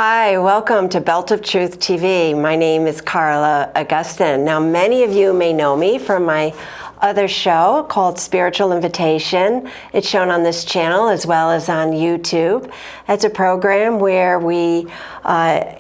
Hi, welcome to Belt of Truth TV. My name is Carla Augustin. Now, many of you may know me from my other show called Spiritual Invitation. It's shown on this channel as well as on YouTube. It's a program where we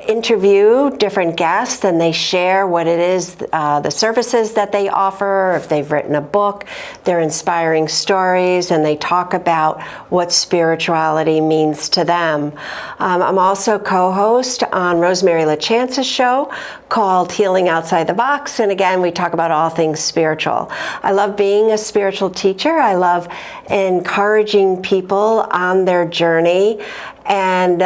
interview different guests and they share what it is, the services that they offer, if they've written a book, their inspiring stories, and they talk about what spirituality means to them. I'm also co-host on Rosemary LaChance's show called Healing Outside the Box, and again, we talk about all things spiritual. I love being a spiritual teacher. I love encouraging people on their journey and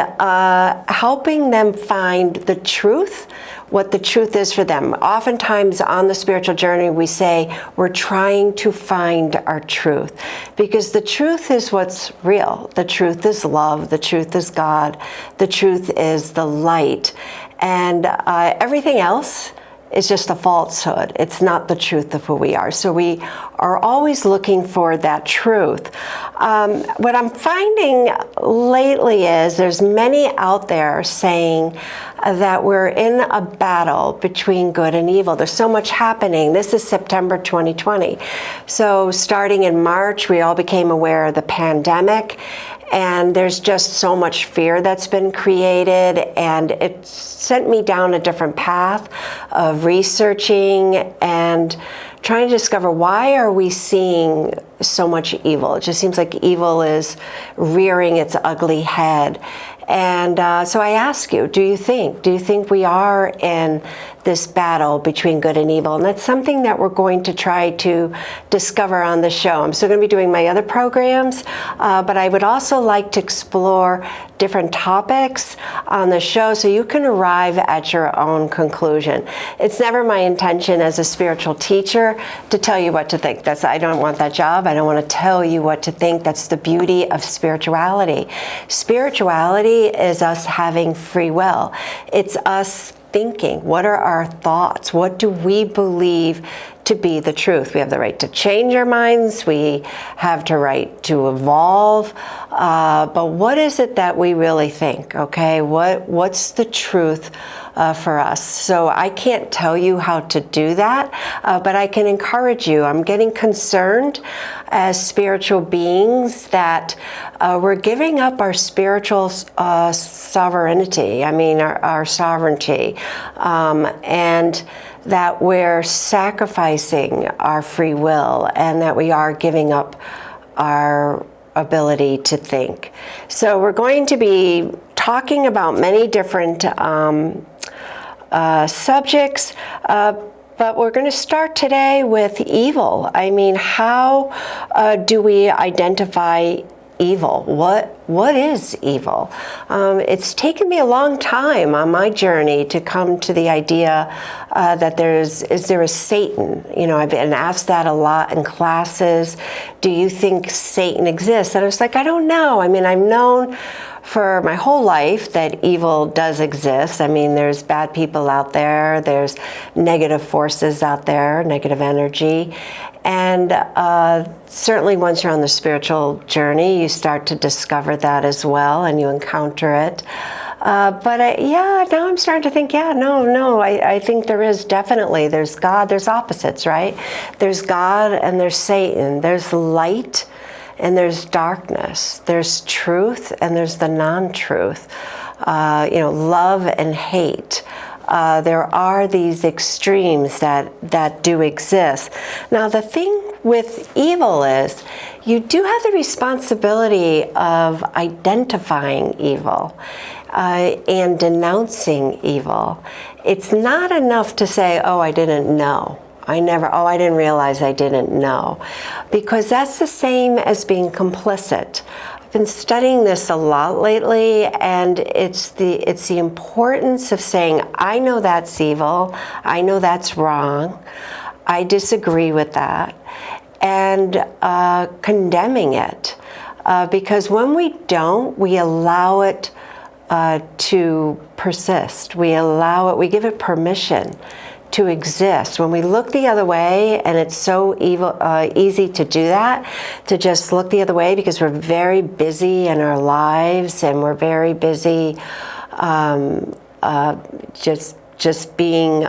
helping them find the truth, what the truth is for them. Oftentimes on the spiritual journey, we say we're trying to find our truth because the truth is what's real. The truth is love. The truth is God. The truth is the light. And everything else is just a falsehood. It's not the truth of who we are. So we are always looking for that truth. What I'm finding lately is there's many out there saying that we're in a battle between good and evil. There's so much happening. This is September 2020. So starting in March, we all became aware of the pandemic. And there's just so much fear that's been created, and it sent me down a different path of researching and trying to discover why are we seeing so much evil. It just seems like evil is rearing its ugly head. And so I ask you, do you think we are in this battle between good and evil? And that's something that we're going to try to discover on the show. I'm still going to be doing my other programs, but I would also like to explore different topics on the show so you can arrive at your own conclusion. It's never my intention as a spiritual teacher to tell you what to think. I don't want that job. I don't want to tell you what to think. That's the beauty of spirituality. Spirituality is us having free will. It's us thinking. What are our thoughts? What do we believe to be the truth? We have the right to change our minds. We have the right to evolve. But what is it that we really think? Okay, what's the truth for us? So I can't tell you how to do that, but I can encourage you. I'm getting concerned as spiritual beings that we're giving up our spiritual sovereignty. I mean, our sovereignty, and that we're sacrificing our free will and that we are giving up our ability to think. So we're going to be talking about many different subjects, but we're going to start today with evil. I mean, how do we identify evil? What is evil? It's taken me a long time on my journey to come to the idea that is there a Satan? You know, I've been asked that a lot in classes. Do you think Satan exists? And I was like, I don't know. I mean, I've known for my whole life that evil does exist. I mean, there's bad people out there. There's negative forces out there, negative energy. And certainly once you're on the spiritual journey, you start to discover that as well, and you encounter it. But now I'm starting to think, I think there is definitely, there's God, there's opposites, right? There's God and there's Satan. There's light and there's darkness. There's truth and there's the non-truth. Love and hate. There are these extremes that do exist. Now, the thing with evil is you do have the responsibility of identifying evil and denouncing evil. It's not enough to say, oh, I didn't know. I didn't realize I didn't know. Because that's the same as being complicit. I've been studying this a lot lately, and it's the importance of saying, I know that's evil, I know that's wrong, I disagree with that, and condemning it. Because when we don't, we allow it to persist. We give it permission to exist. When we look the other way, and it's so easy to do that, to just look the other way because we're very busy in our lives and we're very busy just being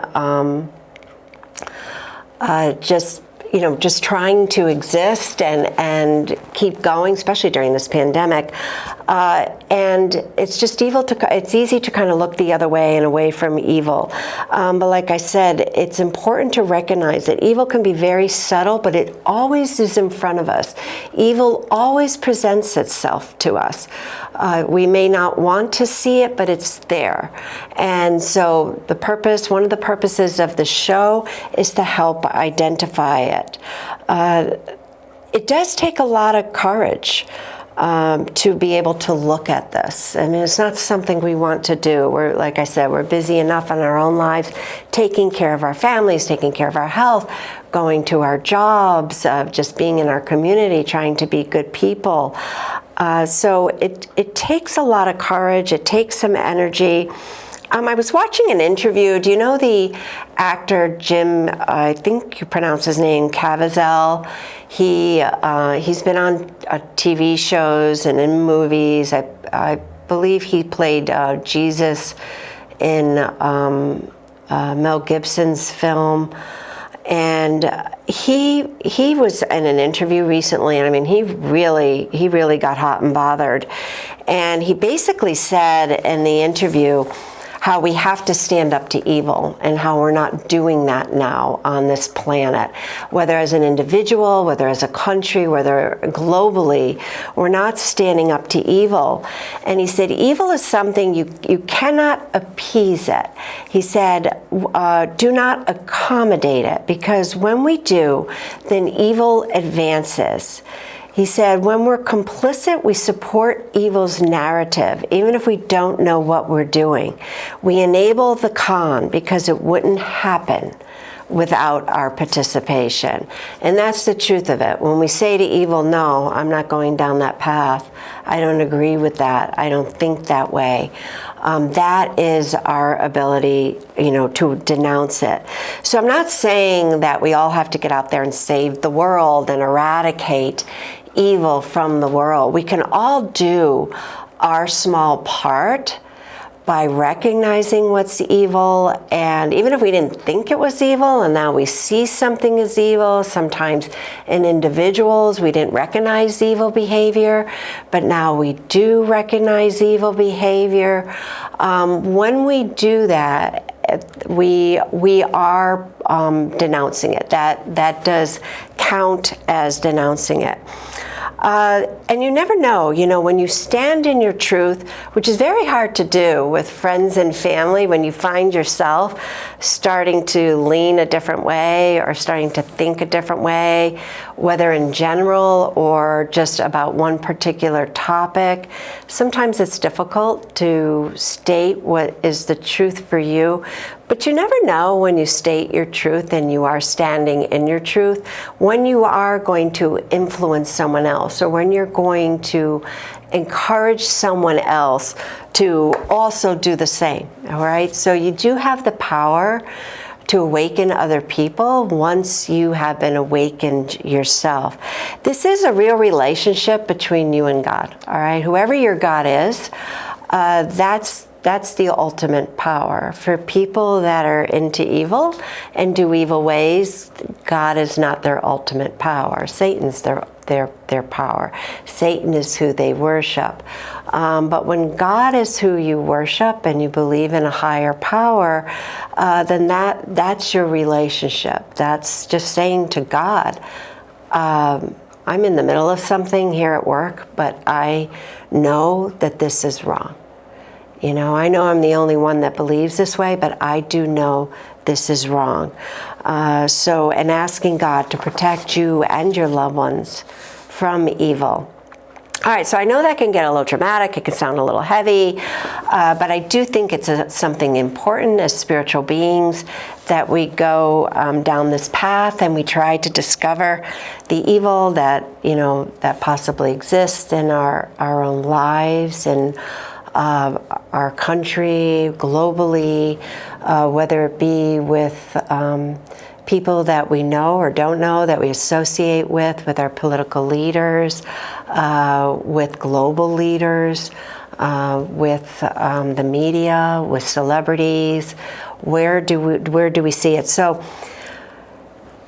just trying to exist and keep going, especially during this pandemic. And it's just it's easy to kind of look the other way and away from evil. But like I said, it's important to recognize that evil can be very subtle, but it always is in front of us. Evil always presents itself to us. We may not want to see it, but it's there. And so one of the purposes of the show is to help identify it. It does take a lot of courage to be able to look at this. I mean, it's not something we want to do. Like I said, we're busy enough in our own lives, taking care of our families, taking care of our health, going to our jobs, just being in our community, trying to be good people. So it takes a lot of courage. It takes some energy. I was watching an interview. Do you know the actor Jim, I think you pronounce his name, Caviezel? He's been on TV shows and in movies. I believe he played Jesus in Mel Gibson's film. And he was in an interview recently, and I mean, he really got hot and bothered. And he basically said in the interview how we have to stand up to evil and how we're not doing that now on this planet, whether as an individual, whether as a country, whether globally, we're not standing up to evil. And he said, evil is something you cannot appease it. He said, do not accommodate it, because when we do, then evil advances. He said, when we're complicit, we support evil's narrative, even if we don't know what we're doing. We enable the con because it wouldn't happen without our participation. And that's the truth of it. When we say to evil, no, I'm not going down that path. I don't agree with that. I don't think that way. That is our ability, to denounce it. So I'm not saying that we all have to get out there and save the world and eradicate evil from the world. We can all do our small part by recognizing what's evil, and even if we didn't think it was evil and now we see something as evil, sometimes in individuals we didn't recognize evil behavior, but now we do recognize evil behavior. When we do that, we are denouncing it. That does count as denouncing it. And you never know, when you stand in your truth, which is very hard to do with friends and family, when you find yourself starting to lean a different way or starting to think a different way, whether in general or just about one particular topic. Sometimes it's difficult to state what is the truth for you, but you never know when you state your truth and you are standing in your truth, when you are going to influence someone else, or when you're going to encourage someone else to also do the same, all right? So you do have the power to awaken other people once you have been awakened yourself. This is a real relationship between you and God, all right? Whoever your God is, that's the ultimate power. For people that are into evil and do evil ways, God is not their ultimate power. Satan's their power. Satan is who they worship. But when God is who you worship and you believe in a higher power, then that's your relationship. That's just saying to God, I'm in the middle of something here at work, but I know that this is wrong. I know I'm the only one that believes this way, but I do know this is wrong. And asking God to protect you and your loved ones from evil. All right, so I know that can get a little dramatic, it can sound a little heavy, but I do think it's something important as spiritual beings that we go down this path and we try to discover the evil that possibly exists in our own lives and our country, globally, whether it be with people that we know or don't know, that we associate with our political leaders, with global leaders. with the media, with celebrities. Where do we see it? So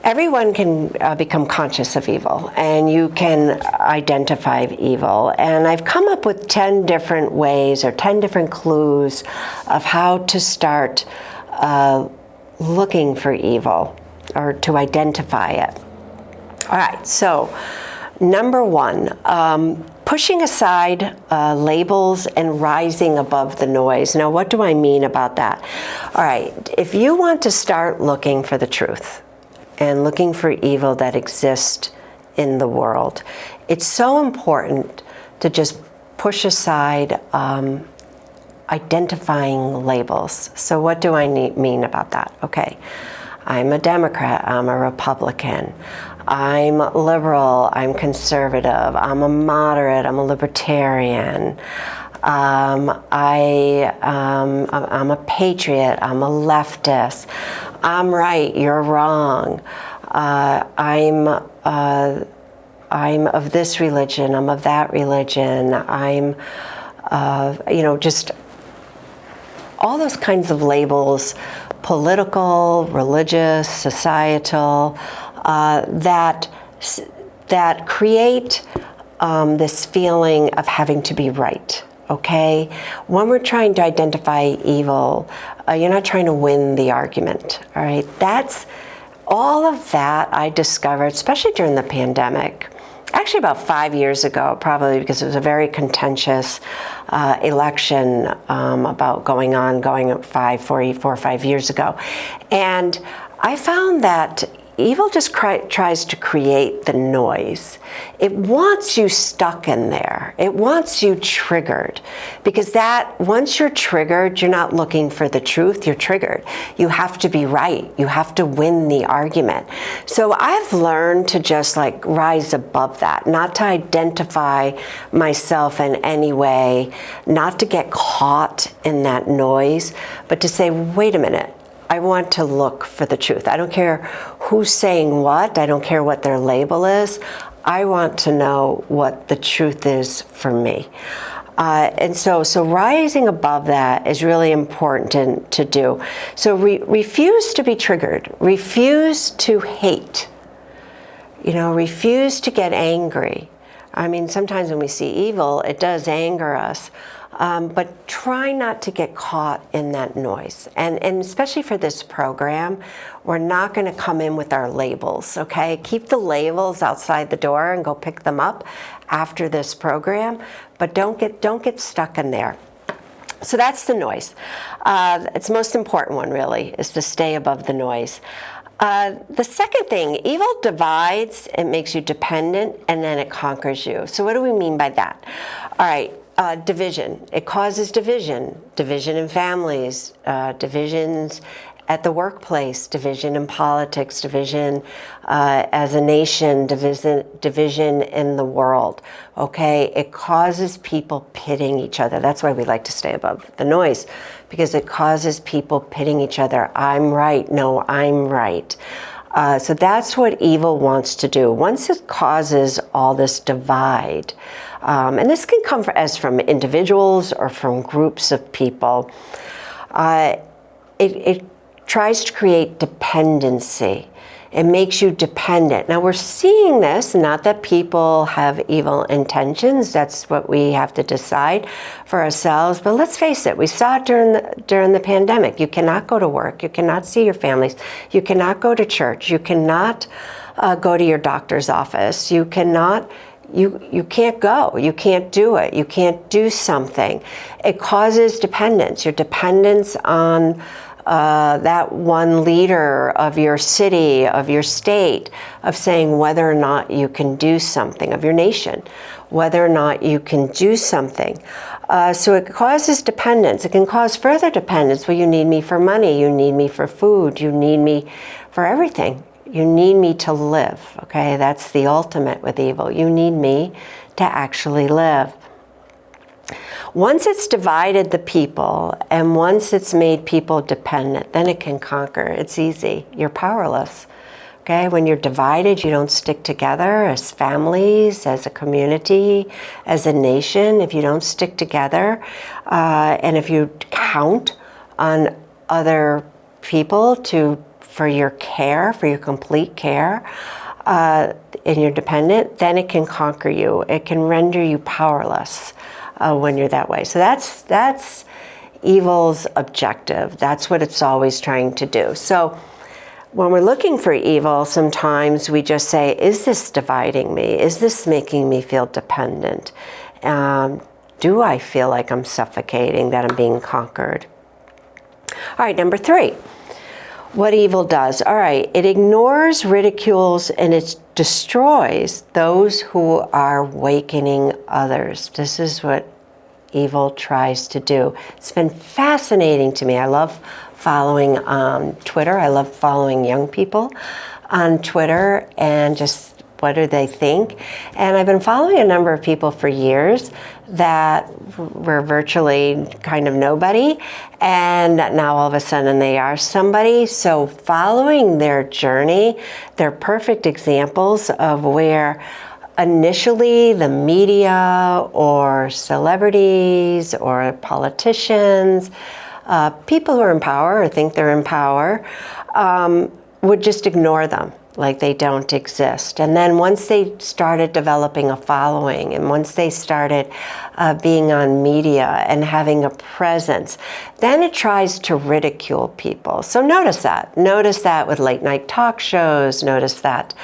everyone can become conscious of evil, and you can identify evil. And I've come up with 10 different ways or 10 different clues of how to start looking for evil or to identify it. All right, so number one, pushing aside labels and rising above the noise. Now, what do I mean about that? All right, if you want to start looking for the truth and looking for evil that exists in the world, it's so important to just push aside identifying labels. So what do I mean about that? Okay, I'm a Democrat, I'm a Republican, I'm liberal, I'm conservative, I'm a moderate, I'm a libertarian, I'm a patriot, I'm a leftist, I'm right, you're wrong, I'm of this religion, I'm of that religion, I'm, just all those kinds of labels, political, religious, societal, that create this feeling of having to be right, okay? When we're trying to identify evil, you're not trying to win the argument, all right? That's all of that I discovered, especially during the pandemic. Actually, about 5 years ago, probably because it was a very contentious election going 4 or 5 years ago. And I found that evil just tries to create the noise. It wants you stuck in there. It wants you triggered, because once you're triggered, you're not looking for the truth, you're triggered. You have to be right. You have to win the argument. So I've learned to just rise above that, not to identify myself in any way, not to get caught in that noise, but to say, wait a minute, I want to look for the truth. I don't care who's saying what. I don't care what their label is. I want to know what the truth is for me. And so rising above that is really important to do. So refuse to be triggered. Refuse to hate. Refuse to get angry. I mean, sometimes when we see evil, it does anger us. But try not to get caught in that noise. And especially for this program, we're not going to come in with our labels, okay? Keep the labels outside the door and go pick them up after this program, but don't get stuck in there. So that's the noise. It's the most important one, really, is to stay above the noise. The second thing, evil divides, it makes you dependent, and then it conquers you. So what do we mean by that? All right. Division. It causes division in families, divisions at the workplace, division in politics, division as a nation, division in the world, okay? It causes people pitting each other. That's why we like to stay above the noise, because it causes people pitting each other. I'm right, no, I'm right. So that's what evil wants to do. Once it causes all this divide, and this can come from individuals or from groups of people, it tries to create dependency. It makes you dependent. Now we're seeing this, not that people have evil intentions, that's what we have to decide for ourselves, but let's face it, we saw it during the pandemic. You cannot go to work, you cannot see your families, you cannot go to church, you cannot go to your doctor's office, you can't go, you can't do it, you can't do something. It causes dependence, your dependence on that one leader of your city, of your state, of saying whether or not you can do something, of your nation, whether or not you can do something. So it causes dependence. It can cause further dependence. Well, you need me for money, you need me for food, you need me for everything. You need me to live, okay? That's the ultimate with evil. You need me to actually live. Once it's divided the people, and once it's made people dependent, then it can conquer. It's easy. You're powerless. Okay, when you're divided, you don't stick together as families, as a community, as a nation. If you don't stick together, and if you count on other people for your care, for your complete care, and you're dependent, then it can conquer you. It can render you powerless when you're that way. So that's evil's objective. That's what it's always trying to do. So when we're looking for evil, sometimes we just say, is this dividing me? Is this making me feel dependent? Do I feel like I'm suffocating, that I'm being conquered? All right, number 3, what evil does. All right, it ignores, ridicules, and it destroys those who are awakening others. This is what evil tries to do. It's been fascinating to me. I love following Twitter. I love following young people on Twitter and just what do they think. And I've been following a number of people for years that were virtually kind of nobody, and now all of a sudden they are somebody. So following their journey, they're perfect examples of where initially the media or celebrities or politicians, people who are in power or think they're in power, would just ignore them like they don't exist. And then once they started developing a following, and once they started being on media and having a presence, then it tries to ridicule people. So notice that. Notice that with late night talk shows. Notice that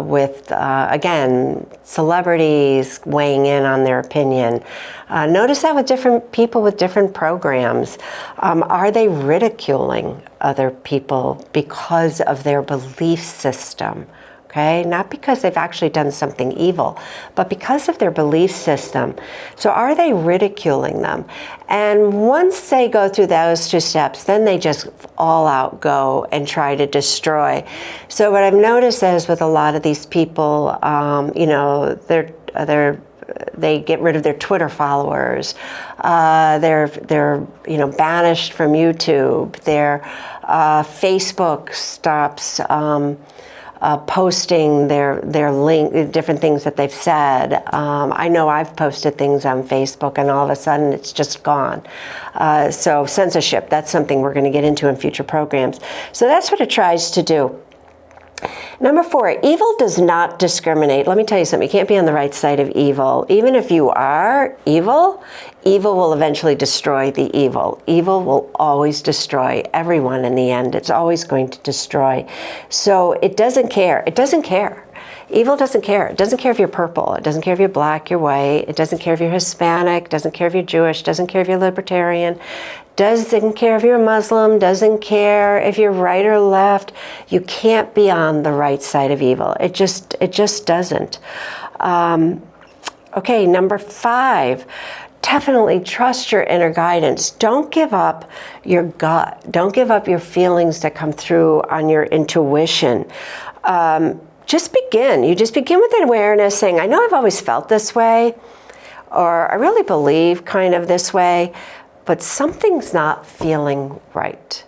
with, again, celebrities weighing in on their opinion. Notice that with different people with different programs. Are they ridiculing other people because of their belief system? Okay, not because they've actually done something evil, but because of their belief system. So are they ridiculing them? And once they go through those 2 steps, then they just all out go and try to destroy. So what I've noticed is with a lot of these people, you know, they get rid of their Twitter followers. They're you know, banished from YouTube. Their Facebook stops posting their link, different things that they've said. I know I've posted things on Facebook and all of a sudden it's just gone. So censorship, that's something we're going to get into in future programs. So that's what it tries to do. Number 4, evil does not discriminate. Let me tell you something, you can't be on the right side of evil. Even if you are evil, evil will eventually destroy the evil. Evil will always destroy everyone in the end. It's always going to destroy. So it doesn't care. It doesn't care. Evil doesn't care. It doesn't care if you're purple. It doesn't care if you're black, you're white. It doesn't care if you're Hispanic. It doesn't care if you're Jewish. It doesn't care if you're libertarian. Doesn't care if you're a Muslim. Doesn't care if you're right or left. You can't be on the right side of evil. It just doesn't. Okay, number 5. Definitely trust your inner guidance. Don't give up your gut. Don't give up your feelings that come through on your intuition. Just begin. You just begin with awareness, saying, I know I've always felt this way, or I really believe kind of this way, but something's not feeling right.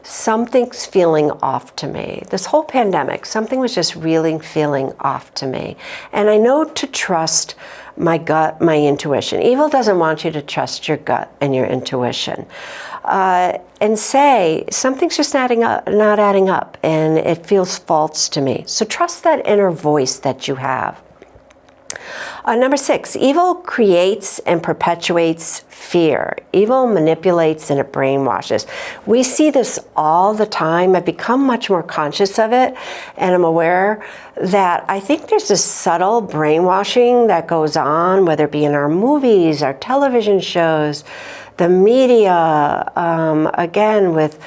Something's feeling off to me. This whole pandemic, something was just really feeling off to me. And I know to trust my gut, my intuition. Evil doesn't want you to trust your gut and your intuition. And say, something's just not adding up, and it feels false to me. So trust that inner voice that you have. Number 6, evil creates and perpetuates fear. Evil manipulates and it brainwashes. We see this all the time. I've become much more conscious of it, and I'm aware that I think there's this subtle brainwashing that goes on, whether it be in our movies, our television shows, the media, again with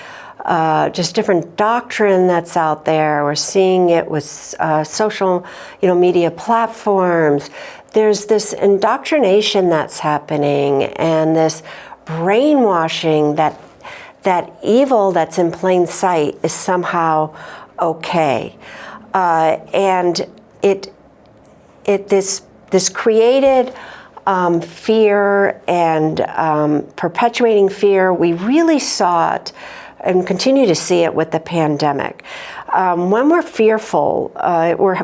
just different doctrine that's out there. We're seeing it with social, media platforms. There's this indoctrination that's happening, and this brainwashing that evil that's in plain sight is somehow okay, and this created fear and perpetuating fear. We really saw it and continue to see it with the pandemic. When we're fearful,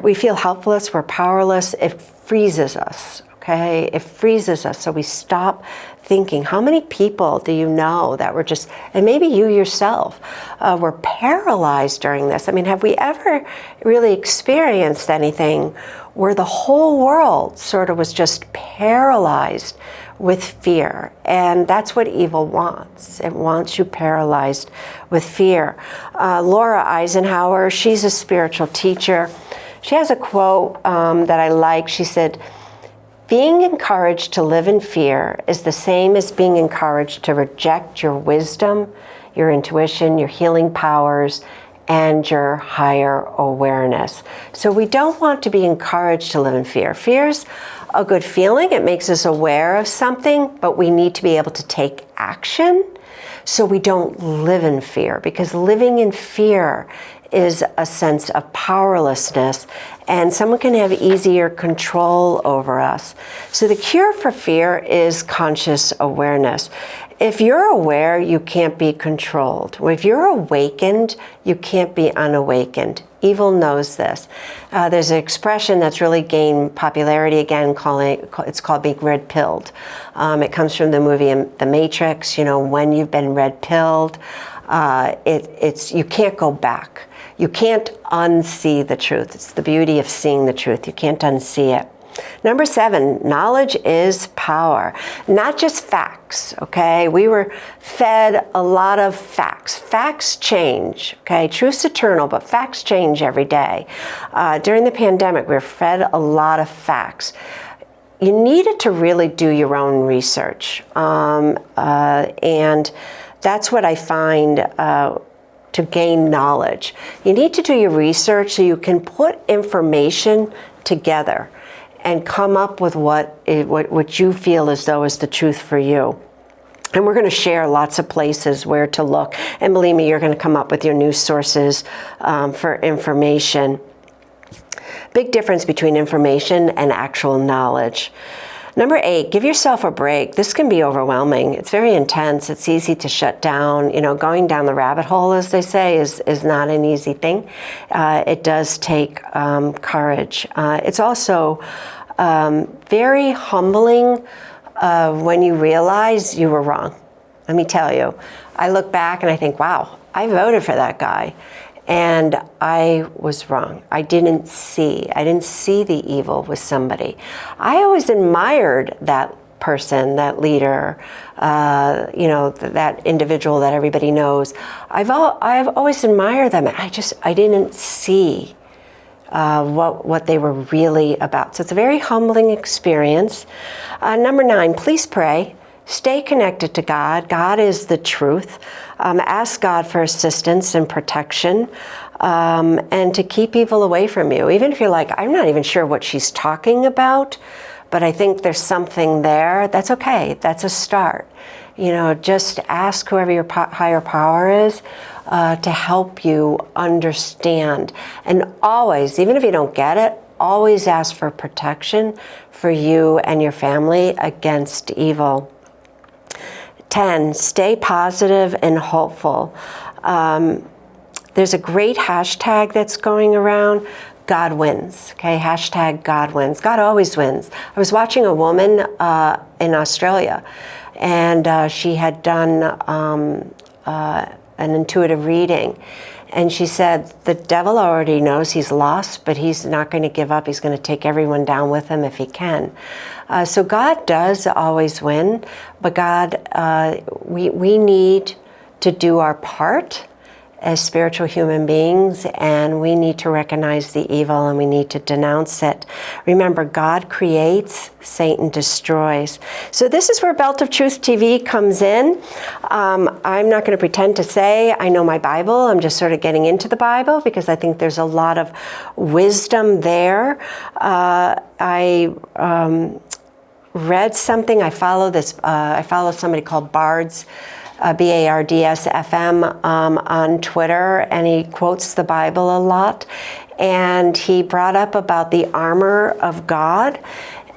we feel helpless, we're powerless, it freezes us, okay? It freezes us, so we stop thinking. How many people do you know that were just, and maybe you yourself, were paralyzed during this? I mean, have we ever really experienced anything where the whole world sort of was just paralyzed with fear? And that's what evil wants. It wants you paralyzed with fear. Laura Eisenhower, she's a spiritual teacher. She has a quote that I like. She said, "Being encouraged to live in fear is the same as being encouraged to reject your wisdom, your intuition, your healing powers, and your higher awareness." So we don't want to be encouraged to live in fear. Fear's a good feeling. It makes us aware of something, but we need to be able to take action so we don't live in fear, because living in fear is a sense of powerlessness, and someone can have easier control over us. So the cure for fear is conscious awareness. If you're aware, you can't be controlled. If you're awakened, you can't be unawakened. Evil knows this. There's an expression that's really gained popularity again, it's called being red-pilled. It comes from the movie The Matrix. You know, when you've been red-pilled, you can't go back. You can't unsee the truth. It's the beauty of seeing the truth. You can't unsee it. Number 7, knowledge is power. Not just facts, okay? We were fed a lot of facts. Facts change, okay? Truth's eternal, but facts change every day. During the pandemic, we were fed a lot of facts. You needed to really do your own research. And that's what I find to gain knowledge. You need to do your research so you can put information together and come up with what you feel as though is the truth for you. And we're going to share lots of places where to look. And believe me, you're going to come up with your news sources for information. Big difference between information and actual knowledge. Number 8, give yourself a break. This can be overwhelming. It's very intense. It's easy to shut down. You know, going down the rabbit hole, as they say, is not an easy thing. It does take courage. It's also very humbling when you realize you were wrong. Let me tell you. I look back and I think, wow, I voted for that guy. And I was wrong. I didn't see the evil with somebody. I always admired that person, that leader, that individual that everybody knows. I've always admired them. I didn't see what they were really about. So it's a very humbling experience. Number 9, please pray. Stay connected to God. God is the truth. Ask God for assistance and protection, and to keep evil away from you. Even if you're like, I'm not even sure what she's talking about, but I think there's something there, that's okay. That's a start. You know, just ask whoever your higher power is to help you understand. And always, even if you don't get it, always ask for protection for you and your family against evil. 10, stay positive and hopeful. There's a great hashtag that's going around, God wins, okay? Hashtag God wins. God always wins. I was watching a woman in Australia, and she had done an intuitive reading. And she said, the devil already knows he's lost, but he's not going to give up. He's going to take everyone down with him if he can. So God does always win, but God, we need to do our part as spiritual human beings, and we need to recognize the evil and we need to denounce it. Remember, God creates, Satan destroys. So this is where Belt of Truth TV comes in. I'm not going to pretend to say I know my Bible. I'm just sort of getting into the Bible because I think there's a lot of wisdom there. I read something. I follow somebody called Bards, BARDS FM on Twitter, and he quotes the Bible a lot. And he brought up about the armor of God.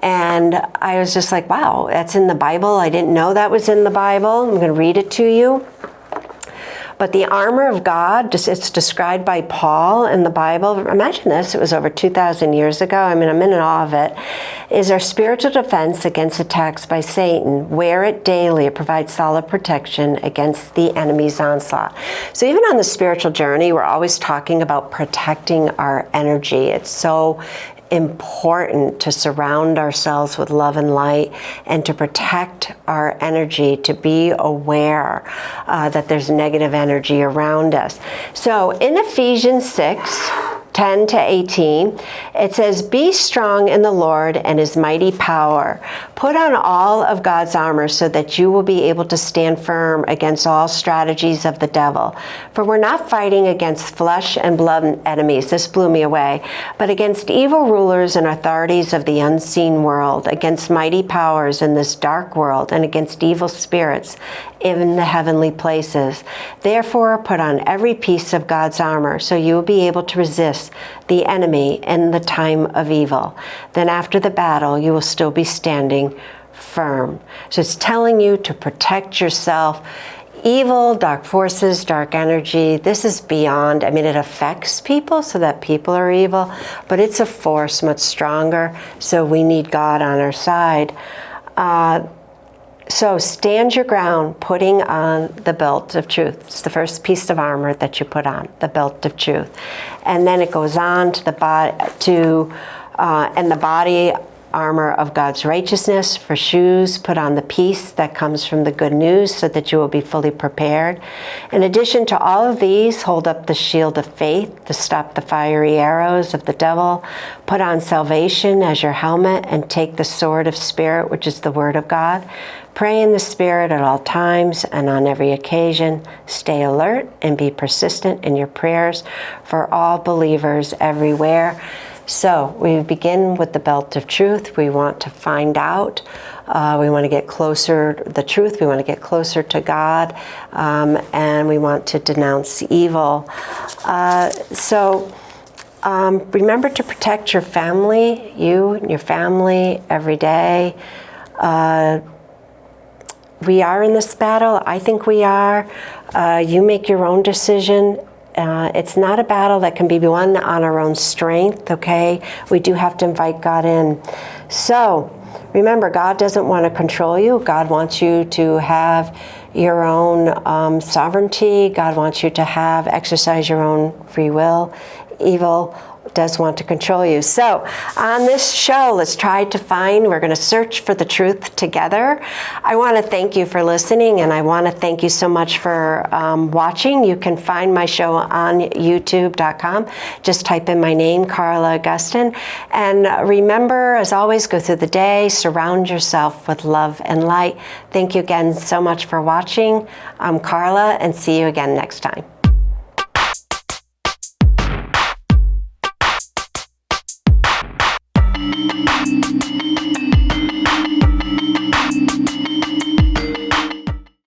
And I was just like, wow, that's in the Bible. I didn't know that was in the Bible. I'm going to read it to you. But the armor of God, it's described by Paul in the Bible. Imagine this, it was over 2,000 years ago. I mean, I'm in awe of it. Is our spiritual defense against attacks by Satan. Wear it daily. It provides solid protection against the enemy's onslaught. So even on the spiritual journey, we're always talking about protecting our energy. It's so important to surround ourselves with love and light and to protect our energy, to be aware that there's negative energy around us. So in Ephesians 6:10 to 18, it says, "Be strong in the Lord and his mighty power. Put on all of God's armor so that you will be able to stand firm against all strategies of the devil. For we're not fighting against flesh and blood enemies," this blew me away, "but against evil rulers and authorities of the unseen world, against mighty powers in this dark world, and against evil spirits in the heavenly places. Therefore, put on every piece of God's armor so you will be able to resist the enemy in the time of evil. Then after the battle, you will still be standing firm." So it's telling you to protect yourself. Evil, dark forces, dark energy, this is beyond, I mean, it affects people so that people are evil, but it's a force much stronger, so we need God on our side. So stand your ground, putting on the belt of truth. It's the first piece of armor that you put on, the belt of truth. And then it goes on to the body armor of God's righteousness. For shoes, put on the peace that comes from the good news so that you will be fully prepared. In addition to all of these, hold up the shield of faith to stop the fiery arrows of the devil. Put on salvation as your helmet and take the sword of Spirit, which is the Word of God. Pray in the Spirit at all times and on every occasion. Stay alert and be persistent in your prayers for all believers everywhere. So we begin with the belt of truth. We want to find out. We want to get closer, the truth. We want to get closer to God. And we want to denounce evil. Remember to protect your family, you and your family every day. We are in this battle. I think we are. You make your own decision. It's not a battle that can be won on our own strength, okay? We do have to invite God in. So remember, God doesn't want to control you. God wants you to have your own sovereignty. God wants you to exercise your own free will. Evil does want to control you. So on this show, let's try to we're going to search for the truth together. I want to thank you for listening, and I want to thank you so much for watching. You can find my show on youtube.com. Just type in my name, Carla Augustine. And remember, as always, go through the day, surround yourself with love and light. Thank you again so much for watching. I'm Carla, and see you again next time.